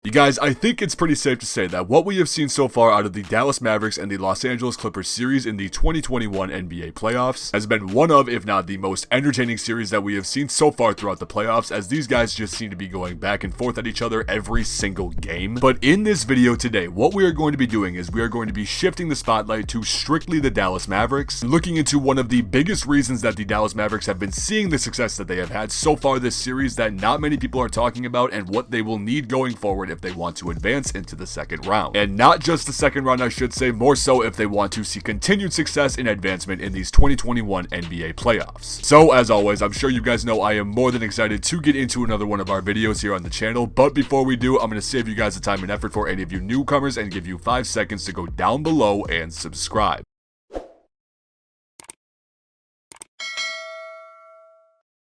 You guys, I think it's pretty safe to say that what we have seen so far out of the Dallas Mavericks and the Los Angeles Clippers series in the 2021 NBA playoffs has been one of, if not the most entertaining series that we have seen so far throughout the playoffs, as these guys just seem to be going back and forth at each other every single game. But in this video today, what we are going to be doing is we are going to be shifting the spotlight to strictly the Dallas Mavericks, looking into one of the biggest reasons that the Dallas Mavericks have been seeing the success that they have had so far this series that not many people are talking about, and what they will need going forward if they want to advance into the second round. And not just the second round, I should say, more so if they want to see continued success in advancement in these 2021 NBA playoffs. So as always, I'm sure you guys know I am more than excited to get into another one of our videos here on the channel, but before we do, I'm going to save you guys the time and effort for any of you newcomers and give you 5 seconds to go down below and subscribe.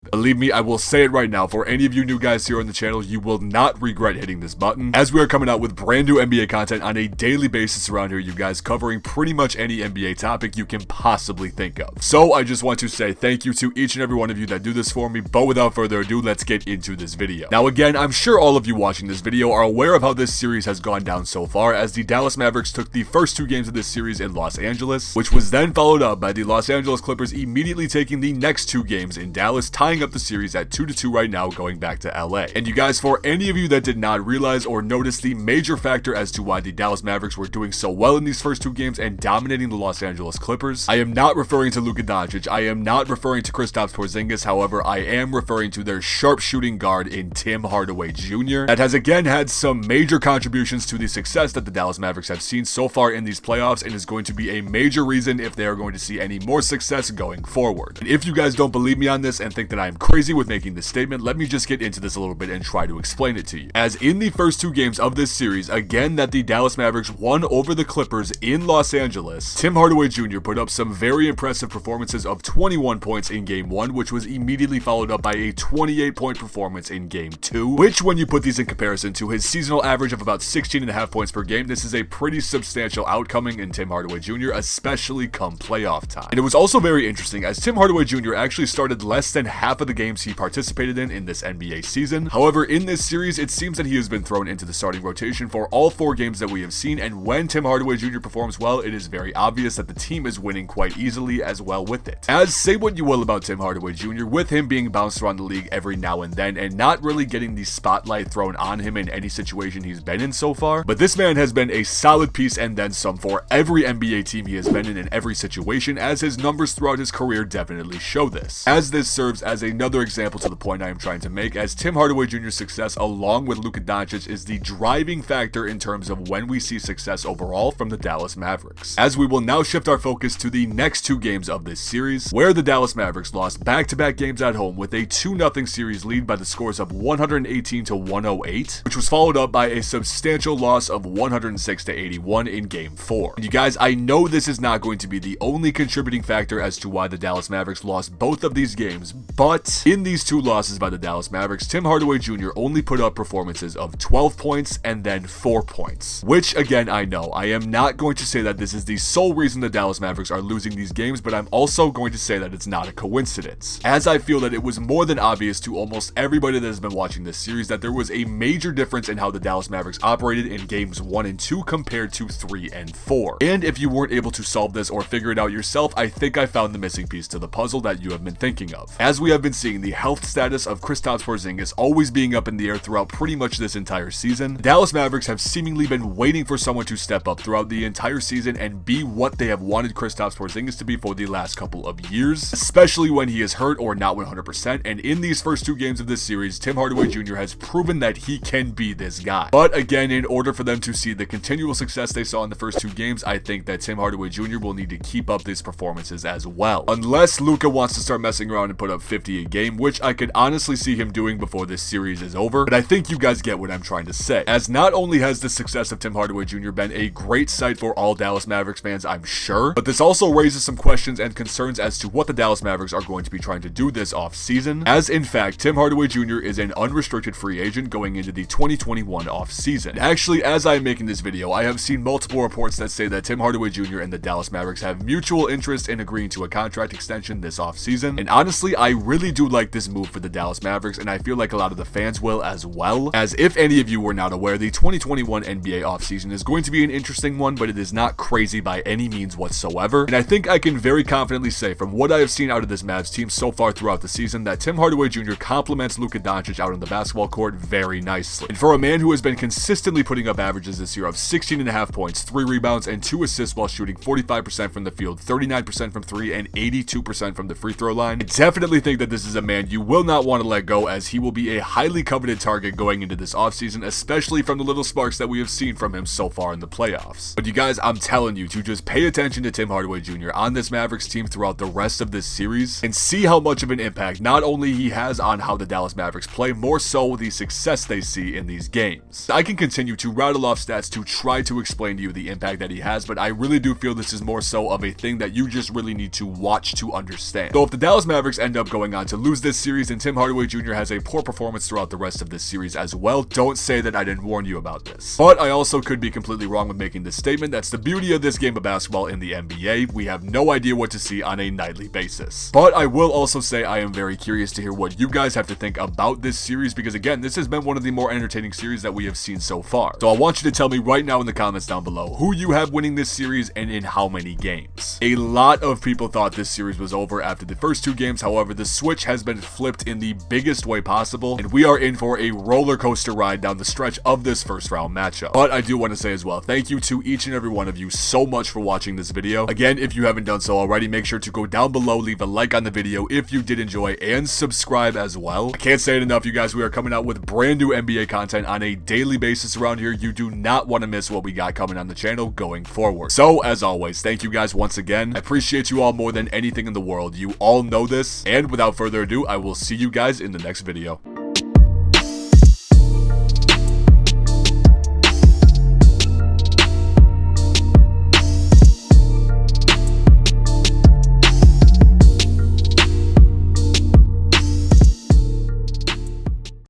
Believe me, I will say it right now, for any of you new guys here on the channel, you will not regret hitting this button, as we are coming out with brand new NBA content on a daily basis around here, you guys, covering pretty much any NBA topic you can possibly think of. So I just want to say thank you to each and every one of you that do this for me, but without further ado, let's get into this video. Now again, I'm sure all of you watching this video are aware of how this series has gone down so far, as the Dallas Mavericks took the first 2 games of this series in Los Angeles, which was then followed up by the Los Angeles Clippers immediately taking the next 2 games in Dallas, tying up the series at 2-2 right now, going back to LA. And you guys, for any of you that did not realize or notice the major factor as to why the Dallas Mavericks were doing so well in these first 2 games and dominating the Los Angeles Clippers, I am not referring to Luka Doncic, I am not referring to Kristaps Porzingis, however, I am referring to their sharpshooting guard in Tim Hardaway Jr. that has again had some major contributions to the success that the Dallas Mavericks have seen so far in these playoffs, and is going to be a major reason if they are going to see any more success going forward. And if you guys don't believe me on this and think that I am crazy with making this statement, let me just get into this a little bit and try to explain it to you. As in the first 2 games of this series, again, that the Dallas Mavericks won over the Clippers in Los Angeles, Tim Hardaway Jr. put up some very impressive performances of 21 points in game 1, which was immediately followed up by a 28-point performance in game 2, which, when you put these in comparison to his seasonal average of about 16.5 points per game, this is a pretty substantial outcoming in Tim Hardaway Jr., especially come playoff time. And it was also very interesting, as Tim Hardaway Jr. actually started less than half of the games he participated in this NBA season. However, in this series, it seems that he has been thrown into the starting rotation for all 4 games that we have seen, and when Tim Hardaway Jr. performs well, it is very obvious that the team is winning quite easily as well with it. As, say what you will about Tim Hardaway Jr., with him being bounced around the league every now and then and not really getting the spotlight thrown on him in any situation he's been in so far, but this man has been a solid piece and then some for every NBA team he has been in every situation, as his numbers throughout his career definitely show this. As this serves as another example to the point I am trying to make, as Tim Hardaway Jr.'s success along with Luka Doncic is the driving factor in terms of when we see success overall from the Dallas Mavericks. As we will now shift our focus to the next 2 games of this series, where the Dallas Mavericks lost back-to-back games at home with a 2-0 series lead by the scores of 118 to 108, which was followed up by a substantial loss of 106 to 81 in game 4. And you guys, I know this is not going to be the only contributing factor as to why the Dallas Mavericks lost both of these games, but in these 2 losses by the Dallas Mavericks, Tim Hardaway Jr. only put up performances of 12 points and then 4 points, which again, I know I am not going to say that this is the sole reason the Dallas Mavericks are losing these games, but I'm also going to say that it's not a coincidence, as I feel that it was more than obvious to almost everybody that has been watching this series that there was a major difference in how the Dallas Mavericks operated in games 1 and 2 compared to 3 and 4. And if you weren't able to solve this or figure it out yourself, I think I found the missing piece to the puzzle that you have been thinking of, as we have been seeing the health status of Kristaps Porzingis always being up in the air throughout pretty much this entire season. The Dallas Mavericks have seemingly been waiting for someone to step up throughout the entire season and be what they have wanted Kristaps Porzingis to be for the last couple of years, especially when he is hurt or not 100%, and in these first 2 games of this series, Tim Hardaway Jr. has proven that he can be this guy. But again, in order for them to see the continual success they saw in the first 2 games, I think that Tim Hardaway Jr. will need to keep up these performances as well, unless Luka wants to start messing around and put up 50 a game, which I could honestly see him doing before this series is over, but I think you guys get what I'm trying to say, as not only has the success of Tim Hardaway Jr. been a great sight for all Dallas Mavericks fans, I'm sure, but this also raises some questions and concerns as to what the Dallas Mavericks are going to be trying to do this offseason, as in fact, Tim Hardaway Jr. is an unrestricted free agent going into the 2021 offseason. Actually, as I am making this video, I have seen multiple reports that say that Tim Hardaway Jr. and the Dallas Mavericks have mutual interest in agreeing to a contract extension this offseason, and honestly, I really really do like this move for the Dallas Mavericks, and I feel like a lot of the fans will as well. As if any of you were not aware, the 2021 NBA offseason is going to be an interesting one, but it is not crazy by any means whatsoever. And I think I can very confidently say from what I have seen out of this Mavs team so far throughout the season that Tim Hardaway Jr. complements Luka Doncic out on the basketball court very nicely. And for a man who has been consistently putting up averages this year of 16.5 points, 3 rebounds, and 2 assists while shooting 45% from the field, 39% from 3, and 82% from the free throw line, I definitely think that this is a man you will not want to let go, as he will be a highly coveted target going into this offseason, especially from the little sparks that we have seen from him so far in the playoffs. But you guys, I'm telling you to just pay attention to Tim Hardaway Jr. on this Mavericks team throughout the rest of this series and see how much of an impact not only he has on how the Dallas Mavericks play, more so the success they see in these games. I can continue to rattle off stats to try to explain to you the impact that he has, but I really do feel this is more so of a thing that you just really need to watch to understand. So if the Dallas Mavericks end up going on to lose this series and Tim Hardaway Jr. has a poor performance throughout the rest of this series as well, don't say that I didn't warn you about this. But I also could be completely wrong with making this statement. That's the beauty of this game of basketball in the NBA. We have no idea what to see on a nightly basis. But I will also say I am very curious to hear what you guys have to think about this series, because again, this has been one of the more entertaining series that we have seen so far. So I want you to tell me right now in the comments down below who you have winning this series and in how many games. A lot of people thought this series was over after the first 2 games. However, the switch has been flipped in the biggest way possible, and we are in for a roller coaster ride down the stretch of this first round matchup. But I do want to say as well, thank you to each and every one of you so much for watching this video. Again, if you haven't done so already, make sure to go down below, leave a like on the video if you did enjoy, and subscribe as well. I can't say it enough, you guys. We are coming out with brand new NBA content on a daily basis around here. You do not want to miss what we got coming on the channel going forward. So as always, thank you guys once again. I appreciate you all more than anything in the world. You all know this. And without further ado, I will see you guys in the next video.